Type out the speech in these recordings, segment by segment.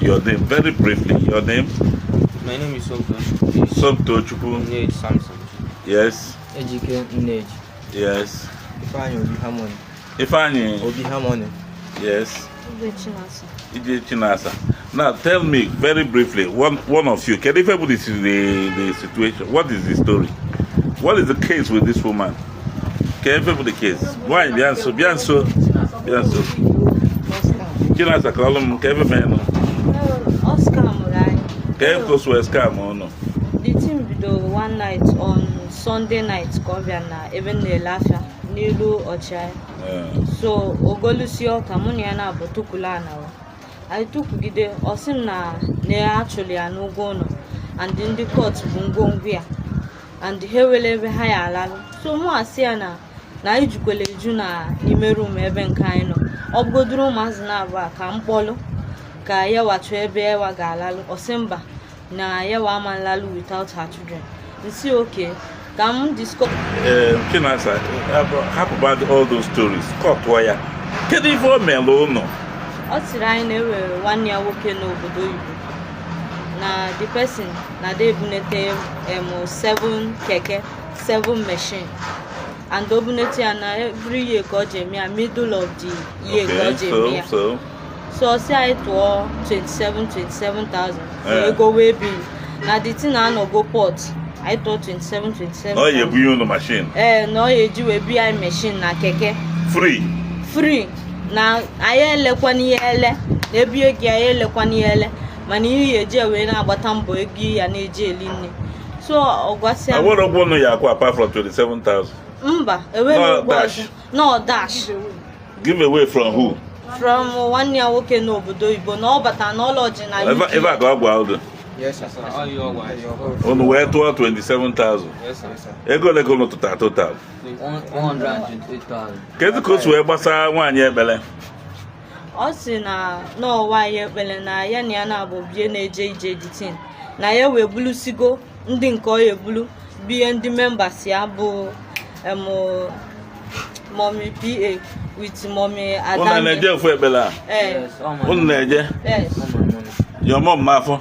Your name, very briefly. Your name? My name is Somto. Somto Chukwu. Nage Samson. Yes. Ejike Nage. Yes. Ifeanyi Obi Harmony. Ifeanyi Obi Harmony. Yes. Ije Chinasa. Now tell me very briefly, one of you, can everybody see the situation? What is the story? What is the case with this woman? Can everybody case? Why? Bianso. Chinasa call him Kevin man. Oscar Murai. Kevin goes to scam or no? The team video one night on Sunday night, Koviana, even the Lafia, Nilu Ochai. So Ogolusio Kamuniana Botukulana. I took Gide Osimna ne actually an Ugono and in the court Bungongia and the Hewele Hayala. So more Siana Naijukele Juna Nimerum Eben Kaino. Obgodro Maznava Campolo Kaya Wachebe Wagala Osimba na Yawa man Lalu without her children. You see, okay, come discuss. Chinasa, how about all those stories? Court wire. Can you for Melo? No. Otirine 1 year working over do you. Na the person na they bunete 7 keke, 7 machine. And obunete and every year got me a middle of the year got me. So say I to 27,000. So go way bill. Now the thing I no go port. I thought 27. Oh, you be on the machine. No, you do a BI machine na keke. Free. Now I kwani yele. Ebi egi ayele kwani yele. Mani ye je we na abatambo egi ya na eje elini. So ogwase. I want to know ya apart from 27,000. Mba, no dash. Give away from who? From 1 year okay no obodo Igbo no but an lodge na if I go out. Yes, sir. On where to 27,000. Yes, sir. Ego lego no total. 128,000. Kedu ko so e gbasa nwanye ebele? O si na no why ebele na ya na na abobie na eje ije ditin. Na ya we bulusigo ndị nke o ebulu bi ndị members ya bụ mommy PA with mommy Adam. Una neje fu ebele. Una neje. Yes. Your mom mafo.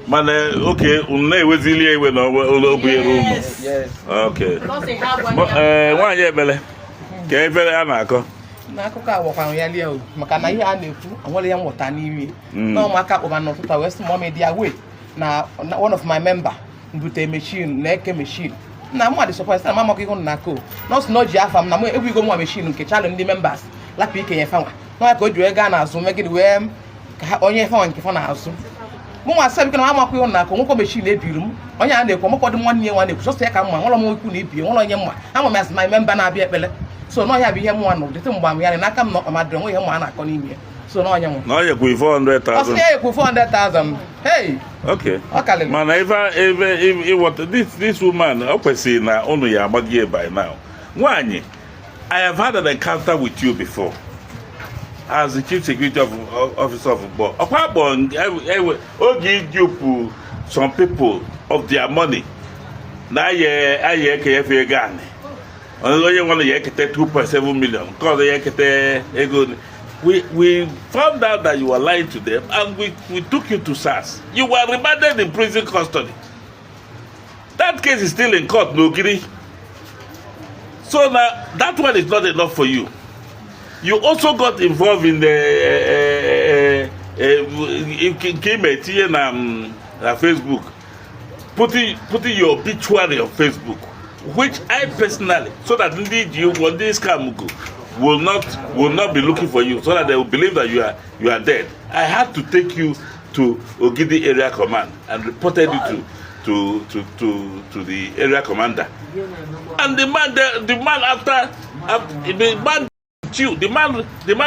Man, okay, una ewezili ewe na obu room. Yes. Okay. Nwanye ebele. Ka ebele a na-akọ. Na akụkọ awakwa ya lie o maka na ihe a na-ekwu anwere ya nwụta n'ime na ụmụaka kpọba n'ụtụtụ west mom dia way na one of my member mbute machine na eke machine na mụ dị surprise na mama ko na ko no so no ji afam na mụ ebugo mụ machine nke channel ndị members lapụ ike ya fanwa na ka o ji ega na azụ megide wee ka onye fanwa nke fa na azụ mụ nwa sabi kana mama ko na ko nwekọ machine ebiru m onye a na-ekwu mụkọ dị nwanne ya nwa na-ekwu so ya ka mma nwụrụ m ikwu na ibi nwụrụ onye mma ama m as my member na-abịa ekpele so no ya bi ihe mwa no dete mgba m ya na aka m no ma dron ihe mwa na akọ n'ime so no onye nwa no ya ku 400,000 o si ya ku 400,000 hey okay okay man if what this woman o kwesi na unu ya agbagie by now nwanyị I have had an encounter with you before as the chief security officer of Nkpor Okpagbo oge dupe some people of their money na aye KF ego only one year 2.7 million. Because we found out that you were lying to them and we took you to SARS. You were remanded in prison custody. That case is still in court, no Giri. So now that one is not enough for you. You also got involved in the Facebook, putting your obituary on Facebook. Which I personally, so that indeed you one day scam will not be looking for you, so that they will believe that you are dead. I had to take you to Ogidi area command and reported you to the area commander. And the man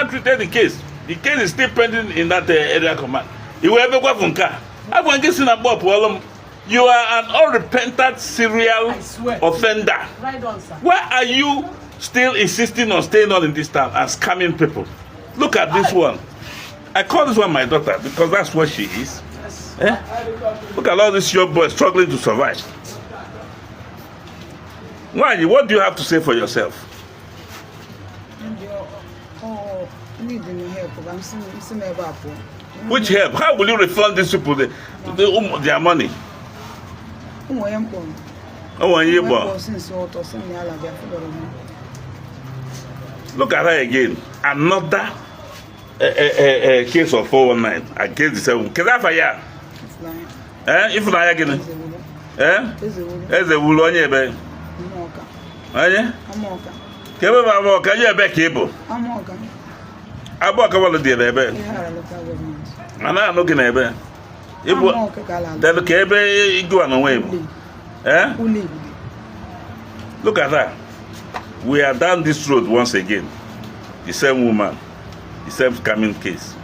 treated the case. The case is still pending in that area command. He will ever go from car. I want to get in a problem. You are an unrepentant serial offender. Right on, sir. Why are you still insisting on staying on in this town and scamming people? Look at this one. I call this one my daughter because that's what she is. Look at all these young boys struggling to survive. Why? What do you have to say for yourself? Need help. I'm seeing about Which help? How will you refund these people their money? Ụmụ ya mkpọrọ. Oh, one year Mkpọrọ more. since ụtọ sị na ya labịa fụdọrọ m. Look at her again. Another case of 419 against the 7. Kedafaya. If not again. Eze wulu onye ebe. Onye? Amaọka. Kebe ba mo ka ye ebe ka ibo. Amaọka. Abo ka wala di ebe. Ihe ara local government. Ana no gị na ebe. Ibo. Amaọka ka ala. Debe ka ebe igwa no nwe ibo. Uli. Look at that. We are down this road once again. The same woman, the same scamming case.